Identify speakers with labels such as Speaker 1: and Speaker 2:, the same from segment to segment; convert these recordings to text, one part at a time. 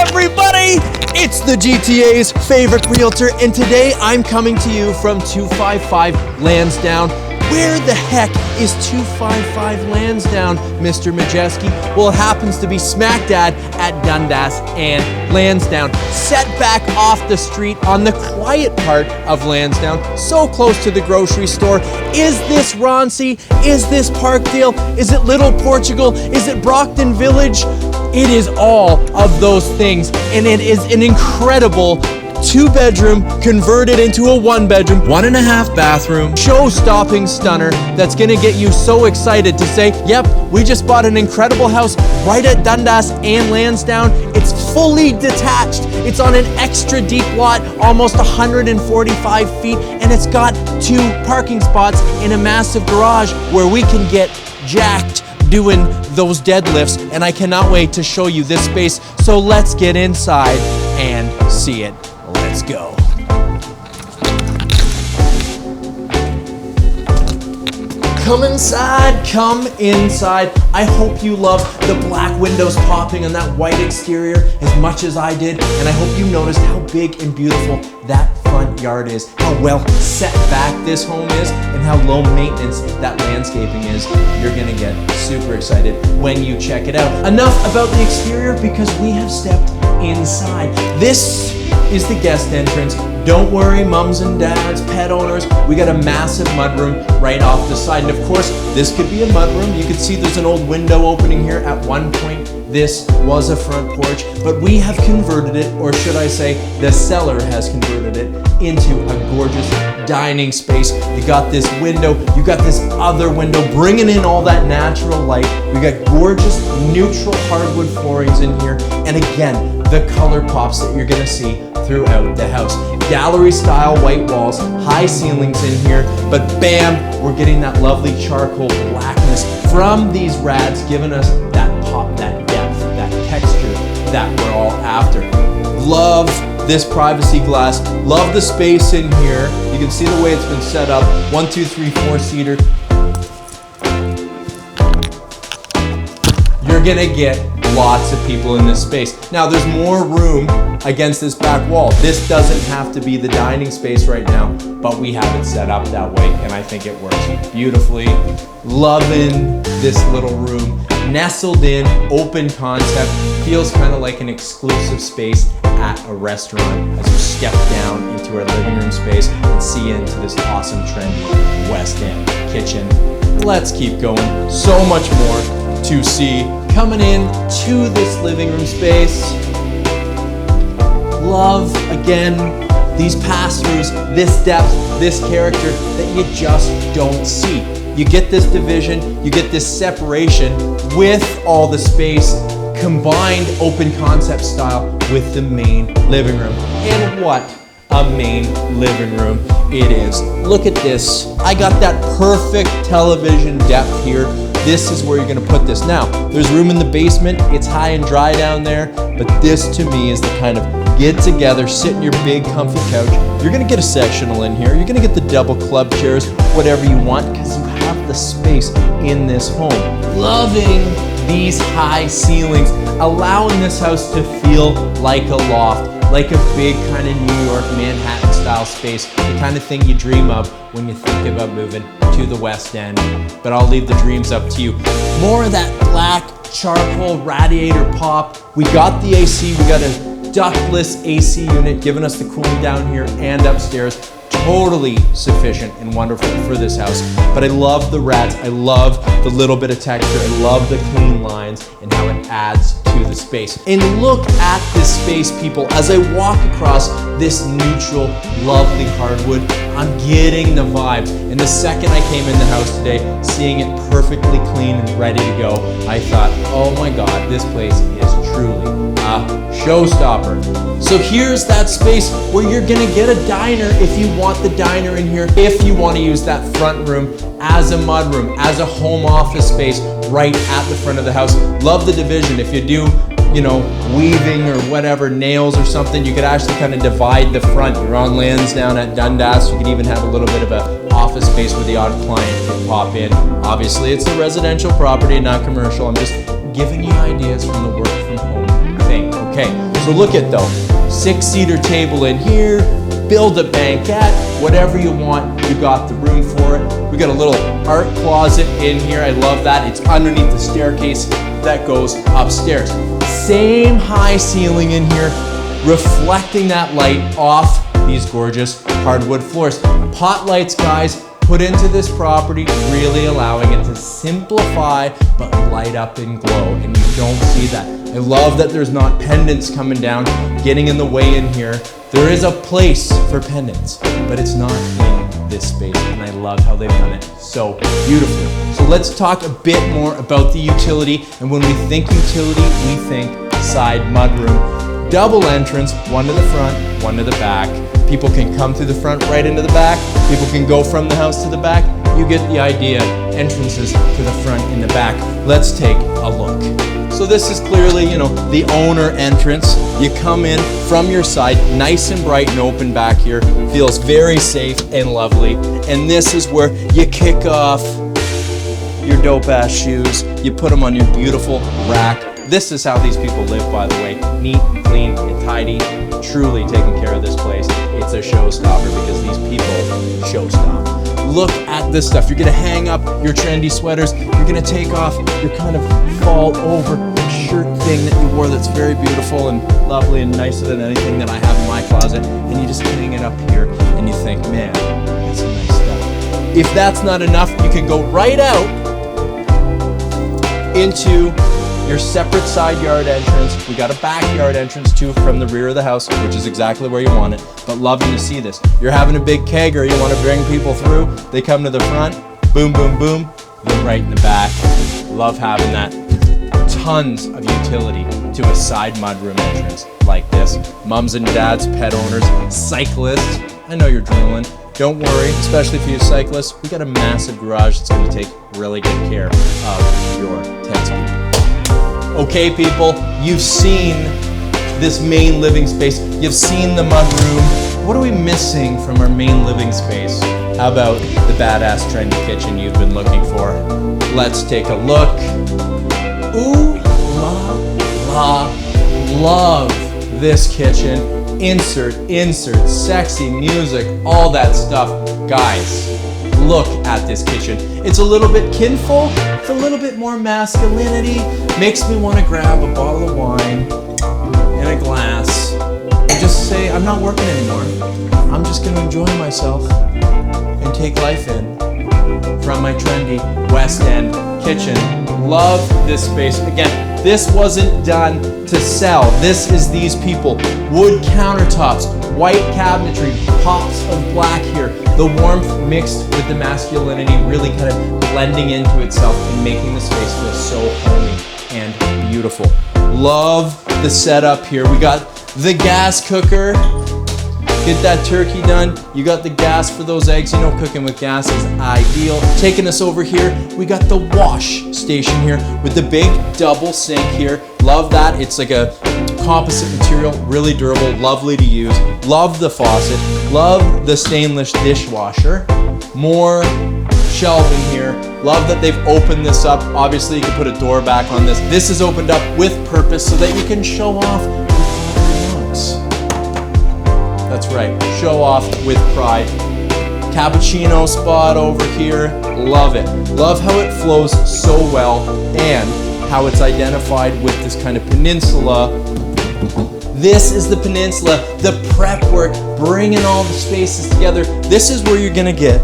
Speaker 1: everybody! It's the GTA's favorite realtor, and today I'm coming to you from 255 Lansdowne. Where the heck is 255 Lansdowne, Mr. Majeski? Well, it happens to be smack dab at Dundas and Lansdowne, set back off the street on the quiet part of Lansdowne, so close to the grocery store. Is this Roncy? Is this Parkdale? Is it Little Portugal? Is it Brockton Village? It is all of those things, and it is an incredible 2-bedroom converted into a 1-bedroom, 1.5 bathroom, show-stopping stunner that's gonna get you so excited to say, yep, we just bought an incredible house right at Dundas and Lansdowne. It's fully detached. It's on an extra deep lot, almost 145 feet, and it's got 2 parking spots in a massive garage where we can get jacked doing those deadlifts, and I cannot wait to show you this space. So let's get inside and see it. Let's go. Come inside, come inside. I hope you love the black windows popping on that white exterior as much as I did, and I hope you noticed how big and beautiful that front yard is, how well set back this home is, and how low maintenance that landscaping is. You're gonna get super excited when you check it out. Enough about the exterior because we have stepped inside. This is the guest entrance. Don't worry, mums and dads, pet owners, we got a massive mudroom right off the side. And of course, this could be a mudroom. You can see there's an old window opening here. At one point, this was a front porch, but we have converted it, or should I say, the seller has converted it into a gorgeous dining space. You got this window, you got this other window, bringing in all that natural light. We got gorgeous neutral hardwood floorings in here. And again, the color pops that you're gonna see throughout the house. Gallery style white walls, high ceilings in here, but bam, we're getting that lovely charcoal blackness from these rads, giving us that pop, that depth, that texture that we're all after. Love this privacy glass, love the space in here. You can see the way it's been set up, 1, 2, 3, 4-seater. You're gonna get lots of people in this space. Now there's more room against this back wall. This doesn't have to be the dining space right now, but we have it set up that way, and I think it works beautifully. Loving this little room, nestled in, open concept, feels kind of like an exclusive space at a restaurant as you step down into our living room space and see into this awesome trendy West End kitchen. Let's keep going. So much more to see coming in to this living room space. Love, again, these pass-throughs, this depth, this character that you just don't see. You get this division, you get this separation with all the space, combined open concept style with the main living room. And what a main living room it is. Look at this. I got that perfect television depth here. This is where you're gonna put this. Now, there's room in the basement. It's high and dry down there, but this to me is the kind of get together, sit in your big comfy couch. You're gonna get a sectional in here. You're gonna get the double club chairs, whatever you want, because you have the space in this home. Loving these high ceilings, allowing this house to feel like a loft, like a big kind of New York, Manhattan style space, the kind of thing you dream of when you think about moving to the West End. But I'll leave the dreams up to you. More of that black charcoal radiator pop. We got the AC, we got a ductless AC unit giving us the cooling down here and upstairs. Totally sufficient and wonderful for this house. But I love the rads, I love the little bit of texture, I love the clean lines and how it adds to the space. And look at this space, people. As I walk across this neutral, lovely hardwood, I'm getting the vibe. And the second I came in the house today, seeing it perfectly clean and ready to go, I thought, oh my God, this place is truly a showstopper. So here's that space where you're gonna get a diner if you want the diner in here, if you want to use that front room as a mudroom, as a home office space right at the front of the house. Love the division. If you do, you know, weaving or whatever, nails or something, you could actually kind of divide the front. You're on Lansdowne at Dundas, you could even have a little bit of an office space where the odd client can pop in. Obviously, it's a residential property, not commercial. I'm just giving you ideas from the work from home thing. Okay, So look at though, 6-seater table in here, build a banquette, whatever you want, you got the room for it. We got a little art closet in here. I love that. It's underneath the staircase that goes upstairs. Same high ceiling in here, reflecting that light off these gorgeous hardwood floors. Pot lights, guys, put into this property, really allowing it to simplify but light up and glow, and you don't see that. I love that there's not pendants coming down, getting in the way in here. There is a place for pendants, but it's not in this space, and I love how they've done it so beautifully. So let's talk a bit more about the utility, and when we think utility, we think side mudroom. Double entrance, one to the front, one to the back. People can come through the front, right into the back. People can go from the house to the back. You get the idea. Entrances to the front and the back. Let's take a look. So this is clearly, the owner entrance. You come in from your side, nice and bright and open back here. Feels very safe and lovely. And this is where you kick off your dope ass shoes. You put them on your beautiful rack. This is how these people live, by the way. Neat, clean, and tidy. Truly taking care of this place. It's a showstopper because these people showstop. Look at this stuff. You're gonna hang up your trendy sweaters. You're gonna take off your kind of fall over shirt thing that you wore that's very beautiful and lovely and nicer than anything that I have in my closet. And you just hang it up here and you think, man, that's some nice stuff. If that's not enough, you can go right out into your separate side yard entrance. We got a backyard entrance too from the rear of the house, which is exactly where you want it. But loving to see this. You're having a big keg or you want to bring people through, they come to the front, boom, boom, boom, then right in the back. Love having that. Tons of utility to a side mudroom entrance like this. Mums and dads, pet owners, cyclists. I know you're drooling. Don't worry, especially for you cyclists, we got a massive garage that's going to take really good care of your Tex people. Okay, people, you've seen this main living space. You've seen the mudroom. What are we missing from our main living space? How about the badass trendy kitchen you've been looking for? Let's take a look. Ooh, love this kitchen. Insert, sexy music, all that stuff. Guys, look at this kitchen. It's a little bit kinfolk, it's a little bit more masculinity. Makes me want to grab a bottle of wine and a glass and just say, I'm not working anymore. I'm just going to enjoy myself and take life in from my trendy West End kitchen. Love this space. Again, this wasn't done to sell. This is these people. Wood countertops, white cabinetry, pops of black here. The warmth mixed with the masculinity really kind of blending into itself and making the space feel so homey and beautiful. Love the setup here. We got the gas cooker. Get that turkey done. You got the gas for those eggs. You know, cooking with gas is ideal. Taking us over here, we got the wash station here with the big double sink here. Love that. It's like a composite material, really durable, lovely to use. Love the faucet. Love the stainless dishwasher. More shelving here. Love that they've opened this up. Obviously, you can put a door back on this. This is opened up with purpose so that you can show off your looks. That's right, show off with pride. Cappuccino spot over here, love it. Love how it flows so well and how it's identified with this kind of peninsula. This is the peninsula, the prep work, bringing all the spaces together. This is where you're gonna get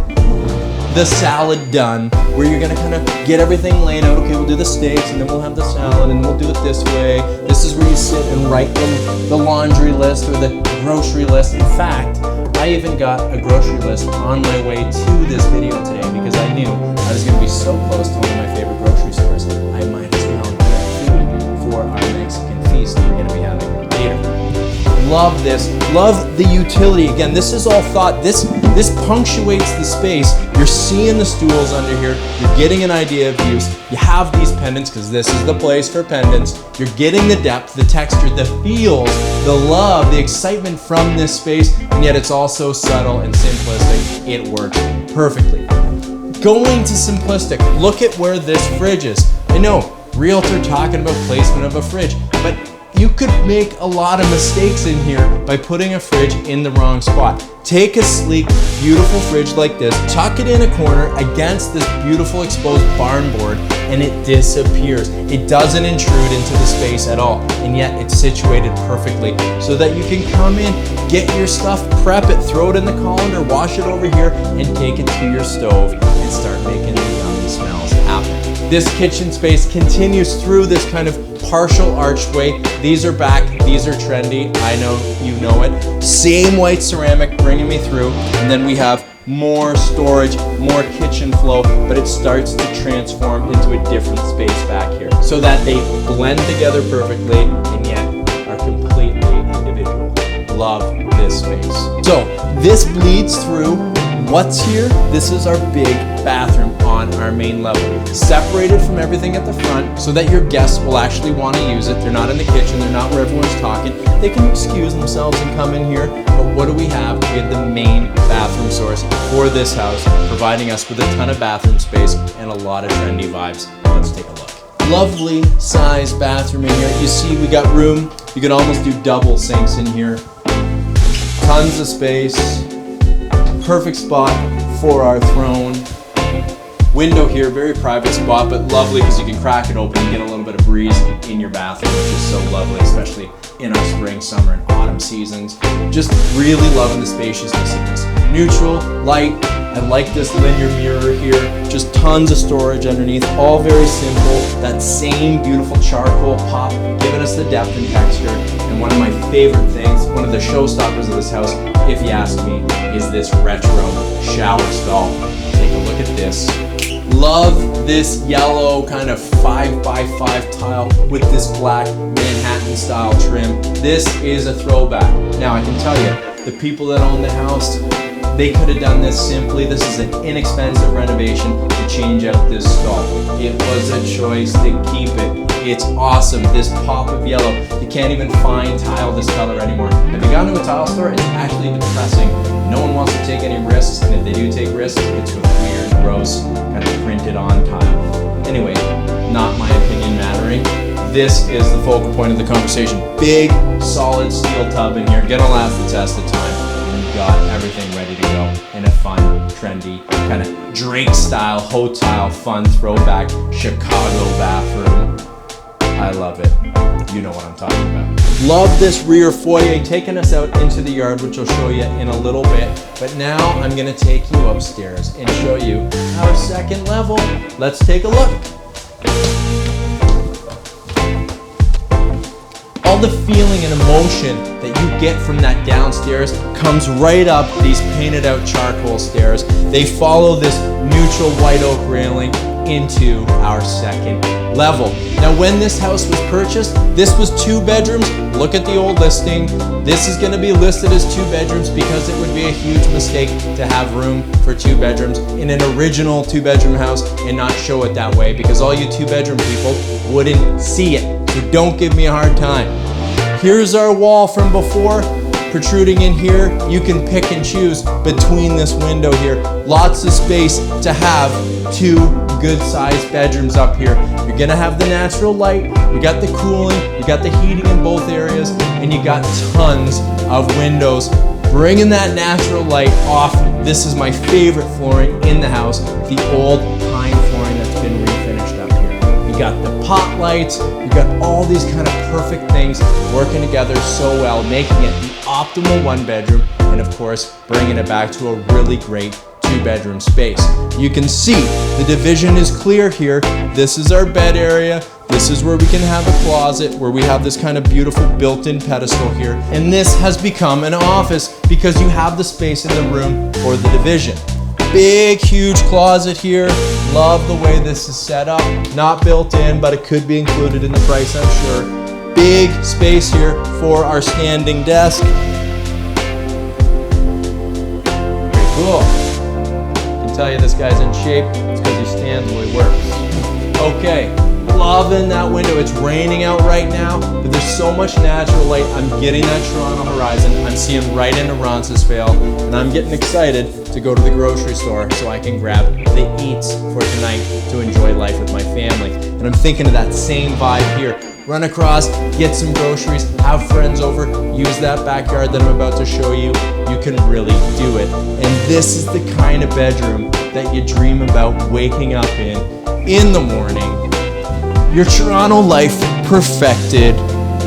Speaker 1: the salad done, where you're gonna kind of get everything laid out. Okay, we'll do the steaks and then we'll have the salad and we'll do it this way. This is where you sit and write the laundry list or the grocery list. In fact, I even got a grocery list on my way to this video today because I knew I was gonna be so close to one of my favorite grocery stores. I might as well get food for our Mexican feast that we're gonna be having later. Love this, love the utility. Again, this is all thought, this punctuates the space. You're seeing the stools under here, you're getting an idea of use. You have these pendants because this is the place for pendants. You're getting the depth, the texture, the feels, the love, the excitement from this space, and yet it's also subtle and simplistic. It works perfectly. Going to simplistic, look at where this fridge is. I know, realtor talking about placement of a fridge, but you could make a lot of mistakes in here by putting a fridge in the wrong spot. Take a sleek, beautiful fridge like this, tuck it in a corner against this beautiful exposed barn board, and it disappears. It doesn't intrude into the space at all, and yet it's situated perfectly so that you can come in, get your stuff, prep it, throw it in the colander, wash it over here, and take it to your stove and start making the yummy smells happen. This kitchen space continues through this kind of partial archway. These are back, these are trendy, I know you know it. Same white ceramic bringing me through, and then we have more storage, more kitchen flow, but it starts to transform into a different space back here so that they blend together perfectly and yet are completely individual. Love this space. So this bleeds through what's here. This is our big bathroom on our main level, separated from everything at the front so that your guests will actually want to use it. They're not in the kitchen, they're not where everyone's talking. They can excuse themselves and come in here. But what do we have? We have the main bathroom source for this house, providing us with a ton of bathroom space and a lot of trendy vibes. Let's take a look. Lovely size bathroom in here. You see we got room. You can almost do double sinks in here. Tons of space. Perfect spot for our throne. Window here, very private spot, but lovely because you can crack it open and get a little bit of breeze in your bathroom, which is so lovely, especially in our spring, summer, and autumn seasons. Just really loving the spaciousness of this. Neutral, light. I like this linear mirror here. Just tons of storage underneath, all very simple. That same beautiful charcoal pop, giving us the depth and texture. And one of my favorite things, one of the showstoppers of this house, if you ask me, is this retro shower stall. Take a look at this. Love this yellow kind of 5x5 tile with this black Manhattan style trim. This is a throwback. Now I can tell you, the people that own the house, they could have done this simply. This is an inexpensive renovation to change out this stall. It was a choice to keep it. It's awesome. This pop of yellow. You can't even find tile this color anymore. Have you gone to a tile store? It's actually depressing. No one wants to take any risks, and if they do take risks, it's with weird, gross, kind of printed on tile. Anyway, not my opinion mattering. This is the focal point of the conversation. Big, solid steel tub in here. Gonna last the test of time. And we've got everything ready to go in a fun, trendy, kind of Drake style, hotel, fun throwback Chicago bathroom. I love it. You know what I'm talking about. Love this rear foyer taking us out into the yard, which I'll show you in a little bit. But now I'm gonna take you upstairs and show you our second level. Let's take a look. All the feeling and emotion that you get from that downstairs comes right up these painted out charcoal stairs. They follow this neutral white oak railing into our second level. Now when this house was purchased, this was 2 bedrooms. Look at the old listing. This is gonna be listed as 2 bedrooms because it would be a huge mistake to have room for 2 bedrooms in an original 2-bedroom house and not show it that way, because all you 2-bedroom people wouldn't see it. So don't give me a hard time. Here's our wall from before. Protruding in here, you can pick and choose between this window here. Lots of space to have 2 good-sized bedrooms up here. You're gonna have the natural light, you got the cooling, you got the heating in both areas, and you got tons of windows bringing that natural light off. This is my favorite flooring in the house, the old pine flooring that's been refinished up here. You got the pot lights, you got all these kind of perfect things working together so well, making it the optimal 1-bedroom, and of course, bringing it back to a really great 2-bedroom space. You can see the division is clear here. This is our bed area. This is where we can have a closet, where we have this kind of beautiful built-in pedestal here. And this has become an office because you have the space in the room for the division. Big, huge closet here. Love the way this is set up. Not built in, but it could be included in the price, I'm sure. Big space here for our standing desk. Very cool. I can tell you this guy's in shape. It's because he stands while he works. Okay, Loving that window. It's raining out right now, but there's so much natural light. I'm getting that Toronto horizon. I'm seeing right into Roncesvalles, and I'm getting excited to go to the grocery store so I can grab the eats for tonight to enjoy life with my family. And I'm thinking of that same vibe here. Run across, get some groceries, have friends over, use that backyard that I'm about to show you. You can really do it. And this is the kind of bedroom that you dream about waking up in the morning. Your Toronto life perfected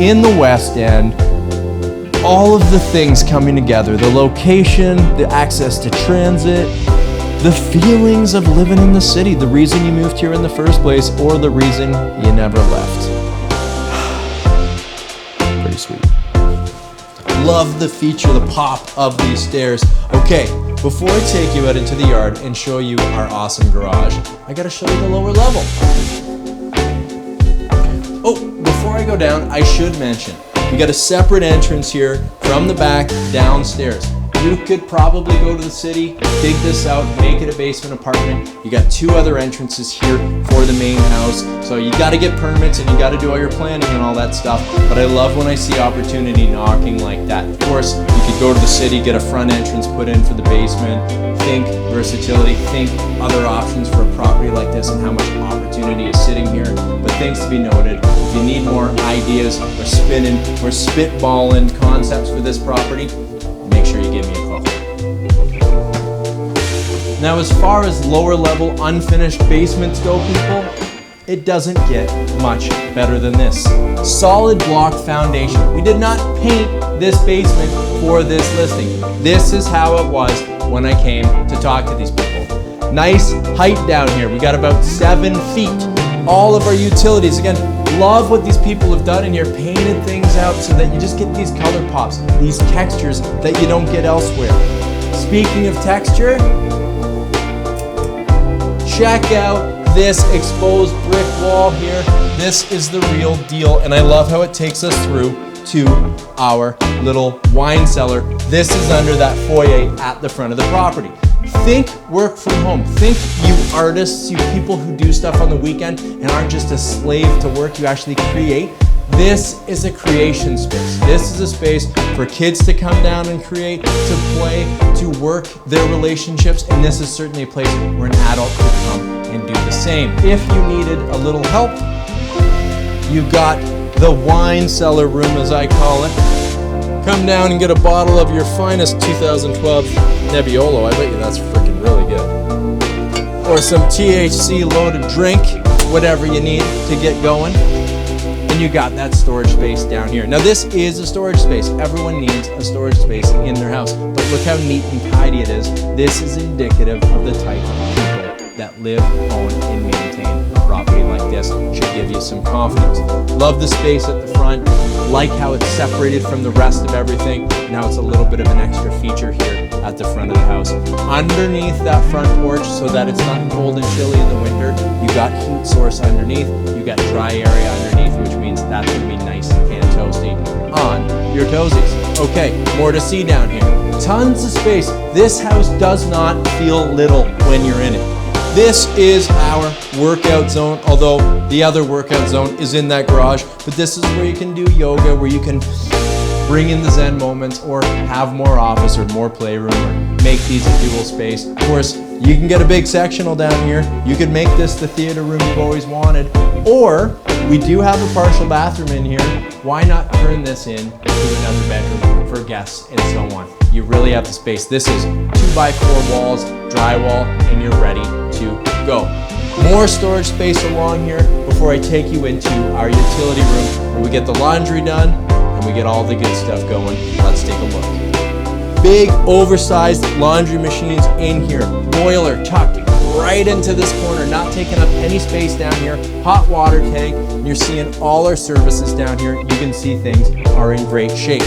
Speaker 1: in the West End. All of the things coming together, the location, the access to transit, the feelings of living in the city, the reason you moved here in the first place, or the reason you never left. Pretty sweet. Love the feature, the pop of these stairs. Okay, before I take you out into the yard and show you our awesome garage, I gotta show you the lower level. Oh, before I go down, I should mention, we got a separate entrance here from the back downstairs. You could probably go to the city, dig this out, make it a basement apartment. You got two other entrances here for the main house. So you got to get permits and you got to do all your planning and all that stuff. But I love when I see opportunity knocking like that. Of course, you could go to the city, get a front entrance put in for the basement. Think versatility, think other options for a property like this and how much opportunity is sitting here. But things to be noted, if you need more ideas or spinning or spitballing concepts for this property, make sure you give me a call. Now, as far as lower level unfinished basements go, people, it doesn't get much better than this. Solid block foundation. We did not paint this basement for this listing. This is how it was when I came to talk to these people. Nice height down here. We got about 7 feet. All of our utilities, again, love what these people have done in here, painted things out so that you just get these color pops, these textures that you don't get elsewhere. Speaking of texture, check out this exposed brick wall here. This is the real deal, and I love how it takes us through to our little wine cellar. This is under that foyer at the front of the property. Think work from home. Think you artists, you people who do stuff on the weekend and aren't just a slave to work, you actually create. This is a creation space. This is a space for kids to come down and create, to play, to work their relationships, and this is certainly a place where an adult could come and do the same. If you needed a little help, you got the wine cellar room, as I call it. Come down and get a bottle of your finest 2012 Nebbiolo. I bet you that's freaking really good. Or some THC loaded drink, whatever you need to get going. And you got that storage space down here. Now this is a storage space. Everyone needs a storage space in their house. But look how neat and tidy it is. This is indicative of the type of people that live, own, and maintain a property like this. Should give you some confidence. Love the space at the front. Like how it's separated from the rest of everything. Now it's a little bit of an extra feature here at the front of the house. Underneath that front porch, so that it's not cold and chilly in the winter, you got heat source underneath, you got dry area underneath, which means that's gonna be nice and toasty on your toesies. Okay, more to see down here. Tons of space. This house does not feel little when you're in it. This is our workout zone, although the other workout zone is in that garage, but this is where you can do yoga, where you can bring in the Zen moments or have more office or more playroom or make these a dual space. Of course, you can get a big sectional down here. You could make this the theater room you've always wanted, or we do have a partial bathroom in here. Why not turn this in to another bedroom for guests and so on? You really have the space. This is 2x4 walls, drywall, and you're ready to go. More storage space along here before I take you into our utility room where we get the laundry done and we get all the good stuff going. Let's take a look. Big oversized laundry machines in here. Boiler tucked right into this corner, not taking up any space down here. Hot water tank. You're seeing all our services down here. You can see things are in great shape.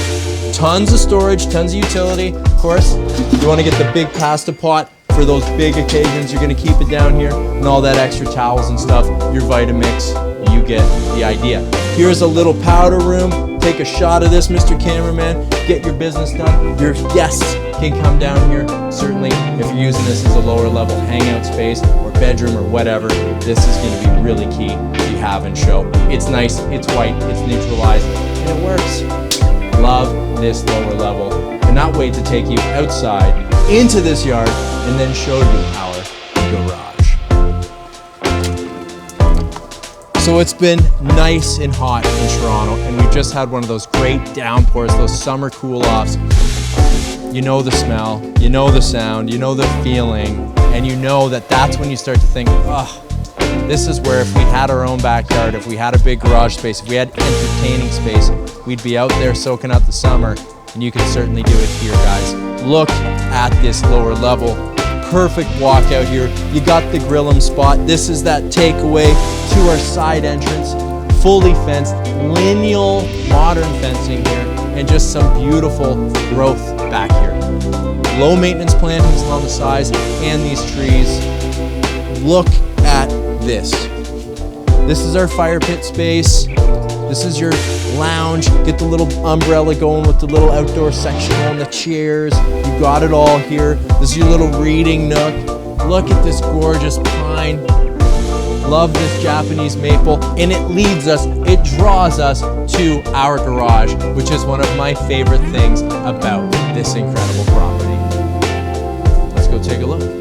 Speaker 1: Tons of storage, tons of utility. Of course, you want to get the big pasta pot for those big occasions. You're going to keep it down here, and all that extra towels and stuff, your Vitamix, you get the idea. Here's a little powder room. take a shot of this, Mr. Cameraman, get your business done. Your guests can come down here. Certainly, if you're using this as a lower level hangout space or bedroom or whatever, this is going to be really key to have in show. It's nice, it's white, it's neutralized, and it works. Love this lower level. Cannot wait to take you outside into this yard and then show you our garage. So it's been nice and hot in Toronto, and we've just had one of those great downpours, those summer cool-offs. You know the smell, you know the sound, you know the feeling, and you know that that's when you start to think, oh, this is where if we had our own backyard, if we had a big garage space, if we had entertaining space, we'd be out there soaking up the summer, and you can certainly do it here, guys. Look at this lower level. Perfect walkout here. You got the grill'em spot. This is that takeaway to our side entrance. Fully fenced, lineal, modern fencing here, and just some beautiful growth back here. Low maintenance plantings along the sides and these trees. Look at this. This is our fire pit space. This is your lounge. Get the little umbrella going with the little outdoor section on the chairs. You got it all here. This is your little reading nook. Look at this gorgeous pine. Love this Japanese maple. And it leads us, it draws us to our garage, which is one of my favorite things about this incredible property. Let's go take a look.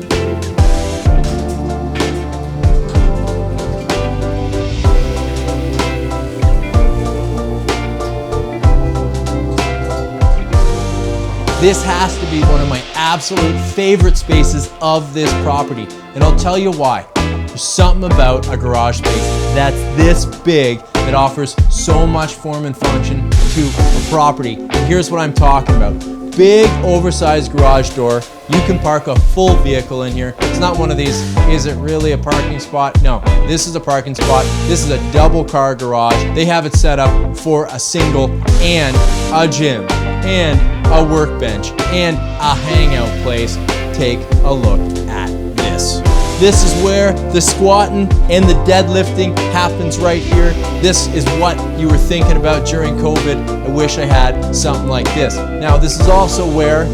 Speaker 1: This has to be one of my absolute favorite spaces of this property. And I'll tell you why. There's something about a garage space that's this big that offers so much form and function to a property. And here's what I'm talking about. Big, oversized garage door. You can park a full vehicle in here. It's not one of these, is it really a parking spot? No, this is a parking spot. This is a double car garage. They have it set up for a single and a gym and a workbench and a hangout place. Take a look at this. This is where the squatting and the deadlifting happens right here. This is what you were thinking about during COVID. I wish I had something like this. Now, this is also where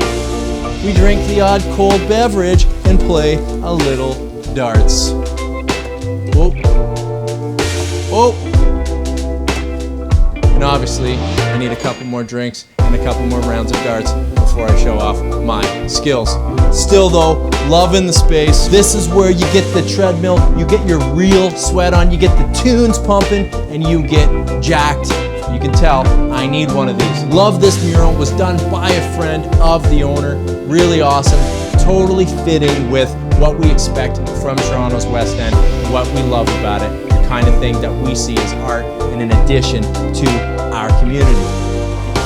Speaker 1: we drink the odd cold beverage and play a little darts. Whoa. Whoa. And obviously, I need a couple more drinks and a couple more rounds of darts before I show off my skills. Still though, loving the space. This is where you get the treadmill, you get your real sweat on, you get the tunes pumping, and you get jacked. You can tell I need one of these. Love this mural. Was done by a friend of the owner. Really awesome. Totally fitting with what we expect from Toronto's West End, what we love about it, the kind of thing that we see as art and an addition to our community.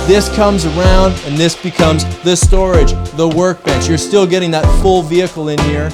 Speaker 1: This comes around and this becomes the storage, the workbench. You're still getting that full vehicle in here.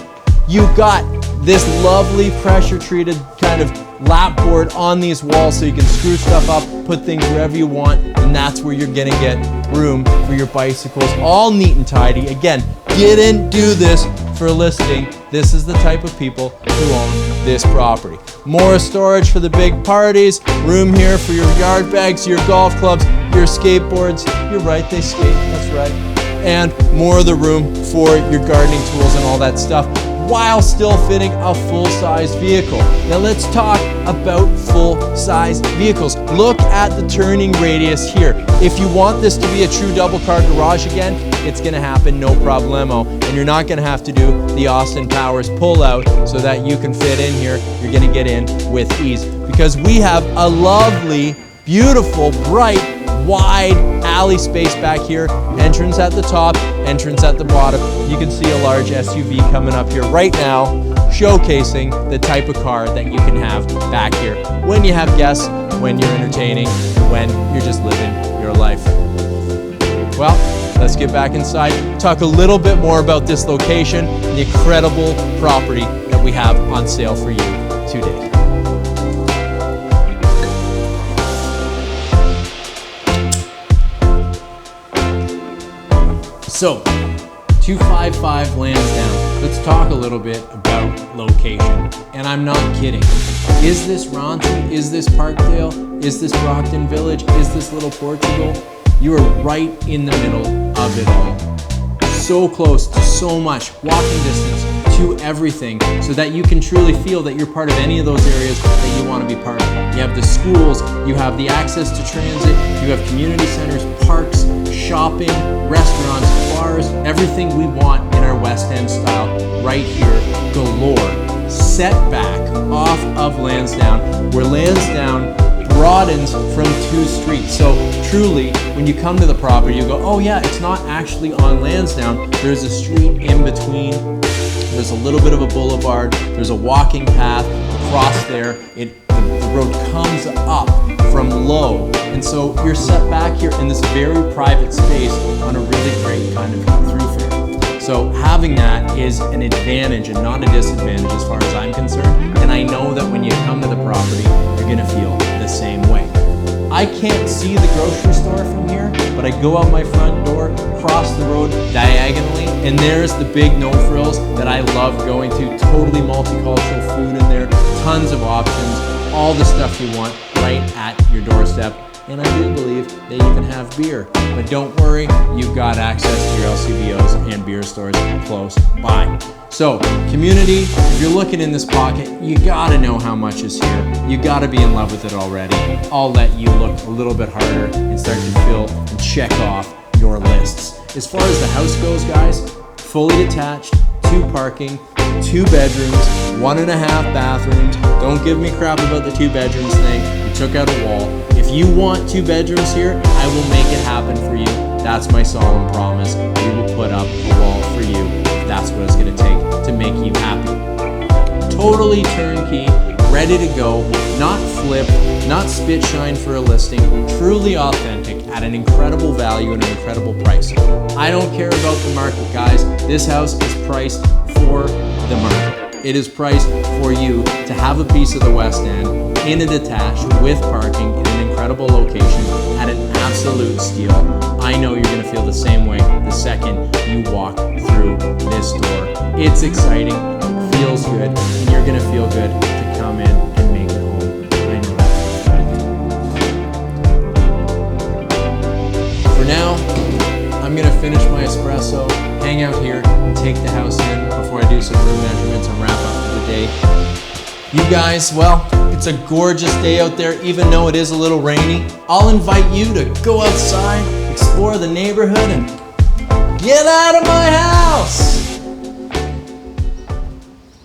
Speaker 1: You've got this lovely pressure treated kind of lap board on these walls so you can screw stuff up, put things wherever you want, and that's where you're gonna get room for your bicycles, all neat and tidy. Again, didn't do this for a listing. This is the type of people who own this property. More storage for the big parties, room here for your yard bags, your golf clubs, your skateboards. You're right, they skate, that's right. And more of the room for your gardening tools and all that stuff, while still fitting a full-size vehicle. Now let's talk about full-size vehicles. Look at the turning radius here. If you want this to be a true double-car garage again, it's gonna happen no problemo. And you're not gonna have to do the Austin Powers pull-out so that you can fit in here. You're gonna get in with ease. Because we have a lovely, beautiful, bright, wide alley space back here. Entrance at the top, entrance at the bottom. You can see a large SUV coming up here right now, showcasing the type of car that you can have back here when you have guests, when you're entertaining, when you're just living your life. Well, let's get back inside, talk a little bit more about this location, the incredible property that we have on sale for you today. So, 255 Lansdowne. Let's talk a little bit about location. And I'm not kidding. Is this Ronson? Is this Parkdale? Is this Brockton Village? Is this Little Portugal? You are right in the middle of it all. So close to so much walking distance to everything, so that you can truly feel that you're part of any of those areas that you want to be part of. You have the schools, you have the access to transit, you have community centers, parks, shopping, restaurants, bars, everything we want in our West End style right here galore. Set back off of Lansdowne, where Lansdowne broadens from 2 streets. So truly, when you come to the property, you go, oh yeah, it's not actually on Lansdowne. There's a street in between. There's a little bit of a boulevard. There's a walking path across there. The road comes up from low. And so you're set back here in this very private space on a really great kind of thoroughfare. So having that is an advantage and not a disadvantage as far as I'm concerned. And I know that when you come to the property, you're gonna feel the same way. I can't see the grocery store from here, but I go out my front door, cross the road diagonally, and there's the big no frills that I love going to. Totally multicultural food in there, tons of options, all the stuff you want right at your doorstep. And I do believe they even have beer. But don't worry, you've got access to your LCBOs and beer stores close by. So, community, if you're looking in this pocket, you gotta know how much is here. You gotta be in love with it already. I'll let you look a little bit harder and start to fill and check off your lists. As far as the house goes, guys, fully detached, 2 parking, 2 bedrooms, 1.5 bathrooms. Don't give me crap about the 2 bedrooms thing. We took out a wall. If you want 2 bedrooms here, I will make it happen for you. That's my solemn promise. We will put up a wall for you if that's what it's gonna take to make you happy. Totally turnkey, ready to go, not flipped, not spit shine for a listing, truly authentic at an incredible value and an incredible price. I don't care about the market, guys. This house is priced for the market. It is priced for you to have a piece of the West End in a detached with parking in an incredible location at an absolute steal. I know you're gonna feel the same way the second you walk through this door. It's exciting, it feels good, and you're gonna feel good to come in and make it home. I know that. For now, I'm gonna finish my espresso, hang out here, take the house in before I do some room measurements and wrap up for the day. You guys, well, it's a gorgeous day out there, even though it is a little rainy. I'll invite you to go outside, explore the neighborhood, and get out of my house!